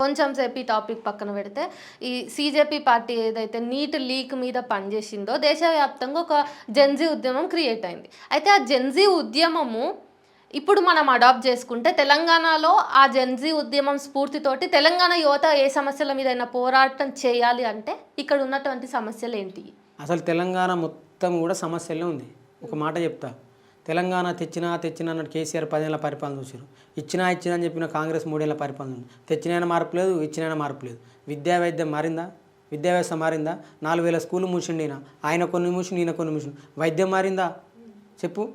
కొంచెం సేపు ఈ టాపిక్ పక్కన పెడితే ఈ సీజేపీ పార్టీ ఏదైతే నీట్ లీక్ మీద పనిచేసిందో దేశవ్యాప్తంగా ఒక జెన్జీ ఉద్యమం క్రియేట్ అయింది. అయితే ఆ జెన్జీ ఉద్యమము ఇప్పుడు మనం అడాప్ట్ చేసుకుంటే తెలంగాణలో ఆ జెన్జీ ఉద్యమం స్ఫూర్తితోటి తెలంగాణ యువత ఏ సమస్యల మీదైనా పోరాటం చేయాలి అంటే ఇక్కడ ఉన్నటువంటి సమస్యలు ఏంటి? అసలు తెలంగాణ మొత్తం కూడా సమస్యలే ఉంది. ఒక మాట చెప్తా, తెలంగాణ తెచ్చినా అన్నట్టు కేసీఆర్ 10 ఏళ్ళ పరిపాలన చూసారు. ఇచ్చినా అని చెప్పిన కాంగ్రెస్ 3 ఏళ్ళ పరిపాలన ఉంది. తెచ్చినైనా మార్పు లేదు, ఇచ్చినైనా మార్పు లేదు. విద్యా వైద్యం మారిందా? విద్యా వ్యవస్థ మారిందా? 4000 స్కూళ్ళు మూసిండి. ఆయన కొన్ని మూసిండు, ఈయన కొన్ని మూసిండు. వైద్యం మారిందా చెప్పు?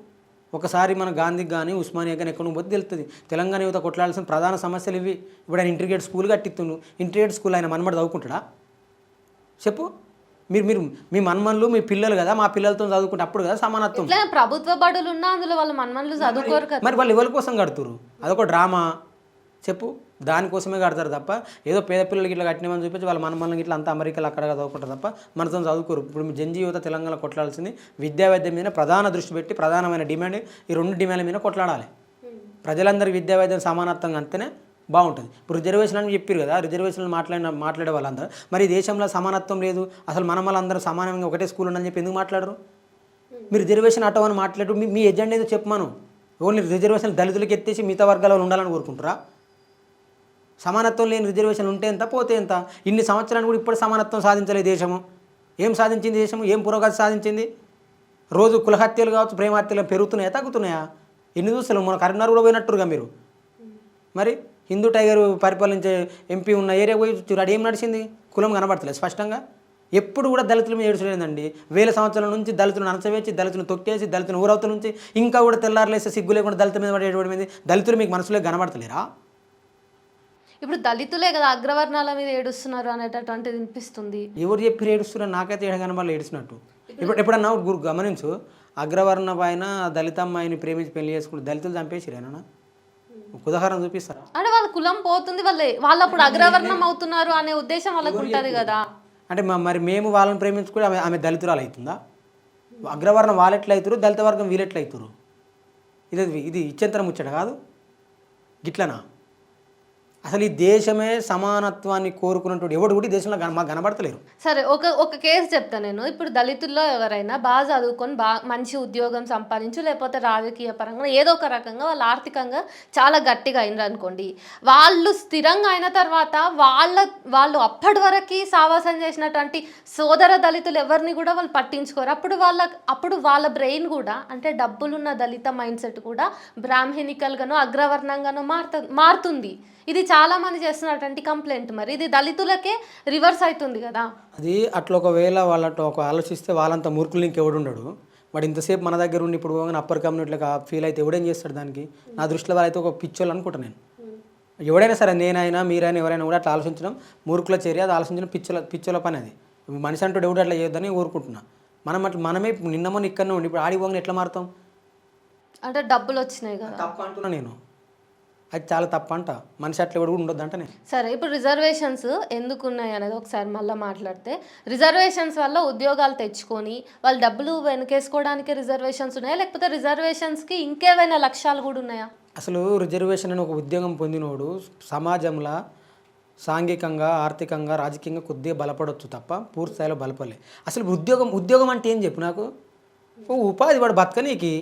ఒకసారి మన గాంధీకి కానీ ఉస్మానియా కానీ ఎక్కడ పోతే తెలుస్తుంది. తెలంగాణ యువత కొట్లాడాల్సిన ప్రధాన సమస్యలు ఇవి. ఇప్పుడు ఆయన ఇంటిగ్రేట్ స్కూల్ కట్టిస్తుండు. ఇంటిగ్రేట్ స్కూల్ ఆయన మనమడు చదువుకుంటాడా చెప్పు? మీరు మీ మన్మన్లు మీ పిల్లలు కదా, మా పిల్లలతో చదువుకుంటే అప్పుడు కదా సమానత్వం. ప్రభుత్వ బడులు ఉన్నా అందులో వాళ్ళ మన్మన్లు చదువుకోరు కదా. మరి వాళ్ళు ఎవరి కోసం కడుతురు? అదొక డ్రామా చెప్పు. దానికోసమే కడతారు తప్ప ఏదో పేద పిల్లలకి ఇట్లా కట్టినామని చూపించి వాళ్ళ మనమల్ని ఇట్లా అంతా అమెరికాలో అక్కడ చదువుకుంటారు తప్ప మనతో చదువుకోరు. ఇప్పుడు జెన్జీ యువత తెలంగాణ కొట్లాడాల్సింది విద్యా వైద్యం మీద ప్రధాన దృష్టి పెట్టి ప్రధానమైన డిమాండ్ ఈ 2 డిమాండ్ల మీద కొట్లాడాలి. ప్రజలందరికీ విద్యా వైద్యం సమానత్వంగా అంతేనే బాగుంటుంది. ఇప్పుడు రిజర్వేషన్ అని చెప్పారు కదా, రిజర్వేషన్లు మాట్లాడే వాళ్ళందరూ మరి దేశంలో సమానత్వం లేదు, అసలు మన వాళ్ళందరూ సమానంగా ఒకటే స్కూల్ ఉందని చెప్పి ఎందుకు మాట్లాడరు? మీరు రిజర్వేషన్ అటో అని మాట్లాడు, మీ ఎజెండా ఏదో చెప్పమను. ఓన్లీ రిజర్వేషన్ దళితులకు ఎత్తేసి మిగతా వర్గాల్లో ఉండాలని కోరుకుంటారా? సమానత్వం లేని రిజర్వేషన్ ఉంటే ఎంత పోతే ఎంత? ఇన్ని సంవత్సరాలు కూడా ఇప్పుడు సమానత్వం సాధించలేదు దేశము. ఏం సాధించింది దేశము? ఏం పురోగతి సాధించింది? రోజు కులహత్యలు కావచ్చు, ప్రేమహత్యలు పెరుగుతున్నాయా తగ్గుతున్నాయా? ఎన్ని చూస్తారు? మన కరీంనగర్ కూడా పోయినట్టుగా మీరు. మరి హిందూ టైగర్ పరిపాలించే ఎంపీ ఉన్న ఏరియా పోయి చూడు, ఏం నడిచింది? కులం కనబడతలేదు స్పష్టంగా. ఎప్పుడు కూడా దళితుల మీద ఏడుచలేదండి. 1000 సంవత్సరాల నుంచి దళితులను అణచవేసి, దళితులను తొక్కేసి, దళితులను ఊరవతల నుంచి ఇంకా కూడా తెల్లారులేస్తే సిగ్గు లేకుండా దళితుల మీద పడేటువంటి దళితులు మీకు మనసులో కనబడతలేరా? ఇప్పుడు దళితులే కదా అగ్రవర్ణాల మీద ఏడుస్తున్నారు అనేటటువంటిది వినిపిస్తుంది. ఎవరు చెప్పి ఏడుస్తున్నారు? నాకైతే ఏడగానే ఏడుస్తున్నట్టు. ఎప్పుడన్నా గమనించు, అగ్రవర్ణ పైన దళిత అమ్మాయిని ప్రేమించి పెళ్లి చేసుకుంటే దళితులు చంపేసిరేనా? ఒక ఉదాహరణ చూపిస్తారా? అంటే వాళ్ళ కులం పోతుంది, వాళ్ళు అప్పుడు అగ్రవర్ణం అవుతున్నారు అనే ఉద్దేశం వాళ్ళకు ఉంటుంది కదా. అంటే మరి మేము వాళ్ళని ప్రేమించుకుంటే ఆమె దళితురాలు అవుతుందా? అగ్రవర్ణం వాళ్ళు ఎట్లా అవుతారు, దళిత వర్గం వీళ్ళు ఎట్లా అవుతారు? ఇది ఇచ్చేంతరం ముచ్చట కాదు గిట్లనా? అసలు ఈ దేశమే సమానత్వాన్ని కోరుకున్నట్టు ఎవడు కూడా ఈ దేశంలో మాకు కనబడతలేరు. సరే, ఒక కేసు చెప్తా నేను. ఇప్పుడు దళితుల్లో ఎవరైనా బాగా చదువుకొని మంచి ఉద్యోగం సంపాదించు, లేకపోతే రాజకీయ పరంగా ఏదో ఒక రకంగా వాళ్ళు ఆర్థికంగా చాలా గట్టిగా అయినారు అనుకోండి, వాళ్ళు స్థిరంగా అయిన తర్వాత వాళ్ళు అప్పటి వరకు సావాసం చేసినటువంటి సోదర దళితులు ఎవరిని కూడా వాళ్ళు పట్టించుకోరు. అప్పుడు వాళ్ళ బ్రెయిన్ కూడా, అంటే డబ్బులున్న దళిత మైండ్ సెట్ కూడా బ్రాహ్మణికల్గానో అగ్రవర్ణంగానో మారుతుంది. ఇది చాలా మంది చేస్తున్నటువంటి కంప్లైంట్. మరి ఇది దళితులకే రివర్స్ అవుతుంది కదా. అది అట్లా ఒకవేళ వాళ్ళతో ఒక ఆలోచిస్తే వాళ్ళంత మూర్ఖులు ఇంకెవడు ఉండడు. వాడు ఇంతసేపు మన దగ్గర ఉండి ఇప్పుడు అప్పర్ కమ్యూనిటీలకు ఫీల్ అయితే ఎవడేం చేస్తాడు దానికి? నా దృష్టిలో వాళ్ళైతే ఒక పిచ్చోళ్ళు అనుకుంటాను నేను. ఎవడైనా సరే, నేనైనా మీరైనా ఎవరైనా కూడా అట్లా ఆలోచించడం మూర్ఖుల చర్య. అది ఆలోచించడం పిచ్చోళ్ళ పని. అది మనిషి అంటూ ఎవడు అట్లా చేయొద్దని కోరుకుంటున్నా. మనమే నిన్నమని ఇక్కడనే ఉండి ఇప్పుడు ఆడిపోగానే ఎట్లా మారుతాం? అంటే డబ్బులు వచ్చినాయి కదా తప్ప అంటున్నా నేను. అది చాలా తప్ప అంట. మనిషి అట్లా కూడా ఉండొద్దు అంటనే. సరే, ఇప్పుడు రిజర్వేషన్స్ ఎందుకు ఉన్నాయి అనేది ఒకసారి మళ్ళీ మాట్లాడితే, రిజర్వేషన్స్ వల్ల ఉద్యోగాలు తెచ్చుకొని వాళ్ళు డబ్బులు వెనకేసుకోవడానికి రిజర్వేషన్స్ ఉన్నాయా, లేకపోతే రిజర్వేషన్స్కి ఇంకేమైనా లక్ష్యాలు కూడా ఉన్నాయా? అసలు రిజర్వేషన్ అని ఒక ఉద్యోగం పొందినోడు సమాజంలో సాంఘికంగా, ఆర్థికంగా, రాజకీయంగా కొద్దిగా బలపడవచ్చు తప్ప పూర్తి స్థాయిలో బలపడలే. అసలు ఉద్యోగం అంటే ఏం చెప్పు నాకు? ఉపాధి వాడు బతకనీకి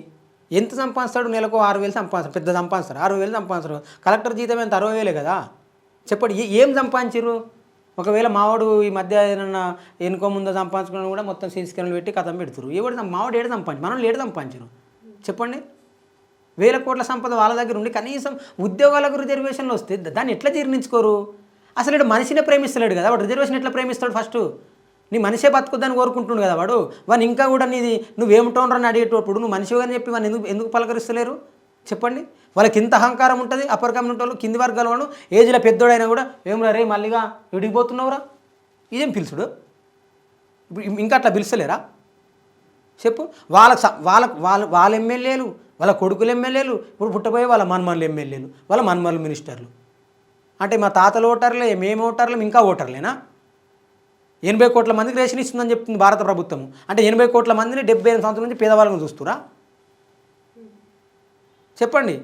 ఎంత సంపాదిస్తాడు? నెలకు 6,000 సంపాదిస్తాడు. పెద్ద సంపాదిస్తారు, 6,000 సంపాదిస్తారు. కలెక్టర్ జీతం ఎంత? 60,000 కదా. చెప్పండి, ఏం సంపాదించారు? ఒకవేళ మావాడు ఈ మధ్య ఏదన్నా ఎన్నుకో ముందో సంపాదించుకుని కూడా మొత్తం సీసీకెన్లు పెట్టి కథం పెడుతురు. మావాడు ఏడు సంపాదించి మనల్ని ఏడు సంపాదించారు చెప్పండి? 1000 కోట్ల సంపద వాళ్ళ దగ్గర ఉండి కనీసం ఉద్యోగాలకు రిజర్వేషన్లు వస్తే దాన్ని ఎట్లా జీర్ణించుకోరు? అసలు ఇటు మనిషినే ప్రేమిస్తలేడు కదా వాడు. రిజర్వేషన్ ఎట్లా ప్రేమిస్తాడు? ఫస్ట్ నీ మనిషే బతుకుద్దని కోరుకుంటుండు కదా వాడు. వాడిని ఇంకా కూడా నీది నువ్వేమిటోనరని అడిగేటప్పుడు నువ్వు మనిషిగా అని చెప్పి వాడిని ఎందుకు పలకరిస్తలేరు చెప్పండి? వాళ్ళకి ఇంత అహంకారం ఉంటుంది. అప్పర్ కమ్యూనిటీ వాళ్ళు, కింది వర్గాల వాళ్ళు, ఏజ్లో పెద్దోడైనా కూడా ఏం రే మళ్ళీగా విడిగిపోతున్నావురా ఇదేం పిలుచుడు? ఇంకా అట్లా పిలుస్తలేరా చెప్పు? వాళ్ళ ఎమ్మెల్యేలు, వాళ్ళ కొడుకులు ఎమ్మెల్యేలు, ఇప్పుడు పుట్టబోయే వాళ్ళ మన్మన్లు ఎమ్మెల్యేలు, వాళ్ళ మన్మన్లు మినిస్టర్లు. అంటే మా తాతలు ఓటర్లే, మేము ఓటర్లేం, ఇంకా ఓటర్లేనా? 80 కోట్ల మందికి రేషన్ ఇస్తుందని చెప్తుంది భారత ప్రభుత్వం. అంటే 80 కోట్ల మందిని 78 సంవత్సరాల నుంచి పేదవాళ్ళని చూస్తురా చెప్పండి?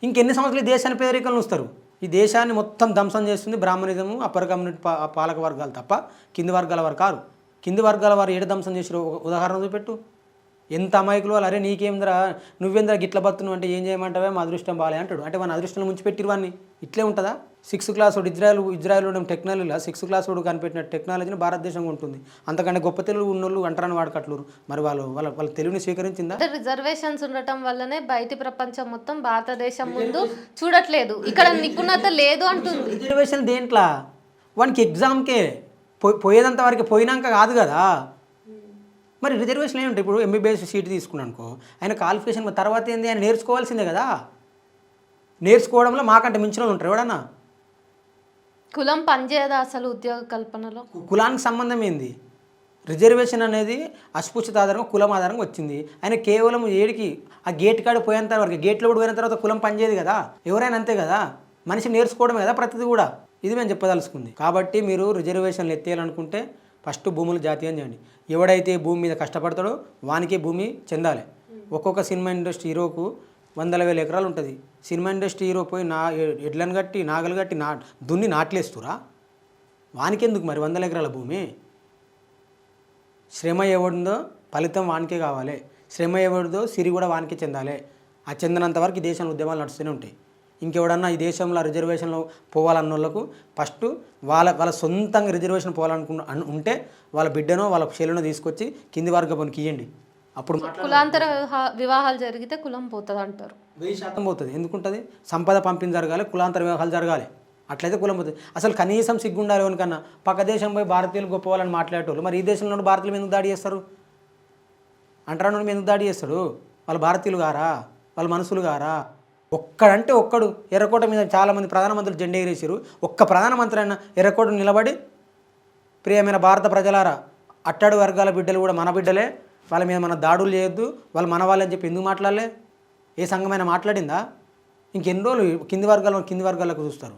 ఇంకెన్ని సంవత్సరాలు దేశాన్ని పేదరికంలో ఉంచుతారు? ఈ దేశాన్ని మొత్తం ధ్వంసం చేస్తుంది బ్రాహ్మణిజము, అప్పర్ కమ్యూనిటీ పాలక వర్గాలు తప్ప కింది వర్గాల వారు కారు. కింది వర్గాల వారు ఏడు ధ్వంసం చేసారు ఉదాహరణ చూపెట్టు. ఎంత అమాయకులు వాళ్ళు. అరే నీకేంద్రా, నువ్వేంద్రా గిట్ల బతున్నావు అంటే ఏం చేయమంటావే, మా అదృష్టం బాలే అంటాడు. అంటే మన అదృష్టంలో ముంచిపెట్టిరు వాడిని. ఇట్లే ఉంటుందా? 6th క్లాస్ వాడు ఇజ్రాయెల్ టెక్నాలజీలో 6th క్లాస్ వాడు కనిపెట్టిన టెక్నాలజీని భారతదేశంగా ఉంటుంది. అంతకంటే గొప్ప తెలుగు ఉన్నోళ్ళు అంటారని వాడుకట్లరు. మరి వాళ్ళ తెలుగుని స్వీకరించిందా? రిజర్వేషన్స్ ఉండటం వల్లనే బయటి ప్రపంచం మొత్తం భారతదేశం ముందు చూడట్లేదు, ఇక్కడ నిపుణత లేదు అంటుంది. రిజర్వేషన్ దేంట్లో? వానికి ఎగ్జామ్కే పోయేదంత వరకు పోయినాక కాదు కదా. మరి రిజర్వేషన్ ఏంటి? ఇప్పుడు ఎంబీబీఎస్ సీట్ తీసుకున్నాను అనుకో, ఆయన క్వాలిఫికేషన్ తర్వాత ఏంది, ఆయన నేర్చుకోవాల్సిందే కదా. నేర్చుకోవడంలో మాకంటే మించిన వాళ్ళు ఉంటారు ఎవడన్నా. కులం పనిచేయదా అసలు ఉద్యోగ కల్పనలో? కులానికి సంబంధం ఏంది? రిజర్వేషన్ అనేది అస్పృశ్యత ఆధారంగా కులం ఆధారంగా వచ్చింది. ఆయన కేవలం ఏడికి ఆ గేట్ కాడ పోయేంత వరకు, గేట్లో కూడా పోయిన తర్వాత కులం పనిచేయదు కదా. ఎవరైనా అంతే కదా, మనిషి నేర్చుకోవడమే కదా ప్రతిదీ కూడా. ఇది మేము చెప్పదలుచుకుంది. కాబట్టి మీరు రిజర్వేషన్లు ఎత్తేయాలనుకుంటే ఫస్ట్ భూములు జాతీయం చేయండి. ఎవడైతే భూమి మీద కష్టపడతాడో వానికే భూమి చెందాలి. ఒక్కొక్క సినిమా ఇండస్ట్రీ హీరోకు 100,000 ఎకరాలు ఉంటుంది. సినిమా ఇండస్ట్రీ హీరో పోయి ఎడ్లను కట్టి నాగలు కట్టి దున్ని నాట్లేస్తురా, వానికెందుకు మరి 100 ఎకరాల భూమి? శ్రమ ఎవడుందో ఫలితం వానికే కావాలి. శ్రమ ఎవరిదో సిరి కూడా వానికే చెందాలి. ఆ చెందినంత వరకు ఈ దేశంలో ఉద్యమాలు నడుస్తూనే ఉంటాయి. ఇంకెవడన్నా ఈ దేశంలో రిజర్వేషన్లో పోవాలన్న వాళ్ళకు ఫస్ట్ వాళ్ళ సొంతంగా రిజర్వేషన్ ఉంటే వాళ్ళ బిడ్డనో వాళ్ళ చెల్లెనో తీసుకొచ్చి కింది వర్గపోనికి ఇవ్వండి. అప్పుడు కులాంతర వివాహాలు జరిగితే కులం పోతుంది అంటారు. 1000% పోతుంది. ఎందుకుంటుంది? సంపద పంపిణీ జరగాలి, కులాంతర వివాహాలు జరగాలి. అట్లయితే కులం పోతుంది. అసలు కనీసం సిగ్గుండాలి ఎవరికన్నా. పక్క దేశం పోయి భారతీయులు గొప్ప వాళ్ళని మాట్లాడేటోళ్ళు మరి ఈ దేశంలో భారతీయులు ఎందుకు దాడి చేస్తారు? అంటరాను ఎందుకు దాడి చేస్తాడు? వాళ్ళు భారతీయులు గారా? వాళ్ళ మనుషులు గారా? ఒక్కడంటే ఒక్కడు ఎర్రకోట మీద చాలామంది ప్రధానమంత్రులు జెండా ఎగరేసారు. ఒక్క ప్రధానమంత్రి అయినా ఎర్రకోట నిలబడి ప్రియమైన భారత ప్రజలారా, అట్టడు వర్గాల బిడ్డలు కూడా మన బిడ్డలే, వాళ్ళ మీద మన దాడులు చేయొద్దు, వాళ్ళు మన వాళ్ళని చెప్పి ఎందుకు మాట్లాడలే? ఏ సంఘమైనా మాట్లాడిందా? ఇంకెన్ని రోజులు కింది వర్గాలకు చూస్తారు?